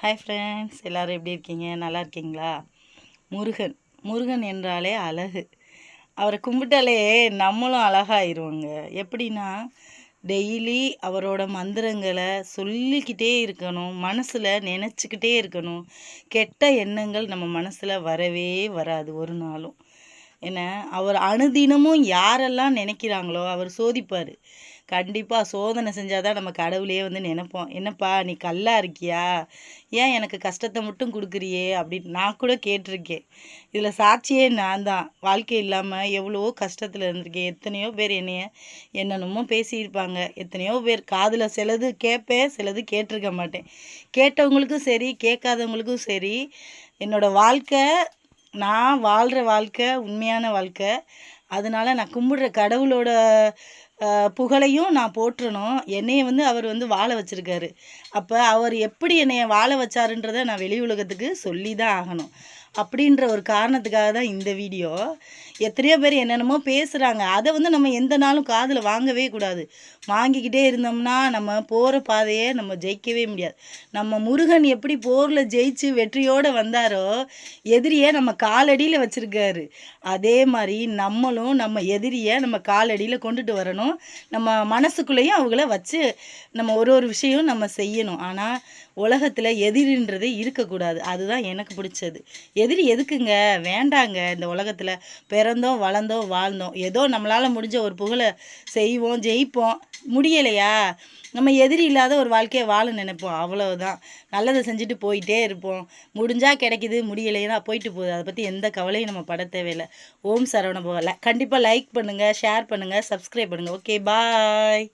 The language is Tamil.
ஹாய் ஃப்ரெண்ட்ஸ், எல்லோரும் எப்படி இருக்கீங்க? நல்லா இருக்கீங்களா? முருகன் முருகன் என்றாலே அழகு. அவரை கும்பிட்டாலே நம்மளும் அழகாயிருவோங்க. எப்படின்னா, டெய்லி அவரோட மந்திரங்களை சொல்லிக்கிட்டே இருக்கணும், மனசில் நினச்சிக்கிட்டே இருக்கணும். கெட்ட எண்ணங்கள் நம்ம மனசில் வரவே வராது ஒரு நாளும். ஏன்னா, அவர் அனுதினமும் யாரெல்லாம் நினைக்கிறாங்களோ அவர் சோதிப்பார். கண்டிப்பாக சோதனை செஞ்சால் தான் நம்ம கடவுளையே வந்து நினைப்போம். என்னப்பா நீ கல்லா இருக்கியா? ஏன் எனக்கு கஷ்டத்தை மட்டும் கொடுக்குறியே அப்படின்னு நான் கூட கேட்டிருக்கேன். இதில் சாட்சியே நான் தான். வாழ்க்கை இல்லாமல் எவ்வளோ கஷ்டத்தில் இருந்திருக்கேன். எத்தனையோ பேர் என்னென்னமோ பேசியிருப்பாங்க. எத்தனையோ பேர் காதில் சிலது கேட்பேன், சிலது கேட்டிருக்க மாட்டேன். கேட்டவங்களுக்கும் சரி, கேட்காதவங்களுக்கும் சரி, என்னோடய வாழ்க்கை, நான் வாழ்கிற வாழ்க்கை உண்மையான வாழ்க்கை. அதனால் நான் கும்பிடுற கடவுளோட புகழையும் நான் போற்றணும். என்னைய வந்து அவர் வந்து வாழ வச்சுருக்காரு. அப்போ அவர் எப்படி என்னைய வாழ வச்சாருன்றதை நான் வெளி உலகத்துக்கு சொல்லி தான் ஆகணும். அப்படின்ற ஒரு காரணத்துக்காக தான் இந்த வீடியோ. எத்தனையோ பேர் என்னென்னமோ பேசுகிறாங்க. அதை வந்து நம்ம எந்த நாளும் காதில் வாங்கவே கூடாது. வாங்கிக்கிட்டே இருந்தோம்னா நம்ம போகிற பாதையை நம்ம ஜெயிக்கவே முடியாது. நம்ம முருகன் எப்படி போரில் ஜெயிச்சு வெற்றியோடு வந்தாரோ, எதிரியை நம்ம காலடியில் வச்சுருக்காரு. அதே மாதிரி நம்மளும் நம்ம எதிரியை நம்ம காலடியில் கொண்டுட்டு வரணும். நம்ம மனசுக்குள்ளேயும் அவங்கள வச்சு நம்ம ஒரு விஷயம் நம்ம செய்யணும். ஆனால் உலகத்தில் எதிரின்றதே இருக்கக்கூடாது. அதுதான் எனக்கு பிடிச்சது. எதிரி எதுக்குங்க? வேண்டாங்க. இந்த உலகத்தில் பிறந்தோம், வளர்ந்தோம், வாழ்ந்தோம். ஏதோ நம்மளால் முடிஞ்ச ஒரு புகழை செய்வோம், ஜெயிப்போம். முடியலையா, நம்ம எதிரி இல்லாத ஒரு வாழ்க்கையை வாழ நினைப்போம். அவ்வளவுதான். நல்லதை செஞ்சுட்டு போயிட்டே இருப்போம். முடிஞ்சால் கிடைக்கிது, முடியலைன்னா போயிட்டு போகுது. அதை பற்றி எந்த கவலையும் நம்ம பட தேவையில்லை. ஓம் சரவண பவ. கண்டிப்பாக லைக் பண்ணுங்கள், ஷேர் பண்ணுங்கள், சப்ஸ்கிரைப் பண்ணுங்கள். ஓகே, பாய்.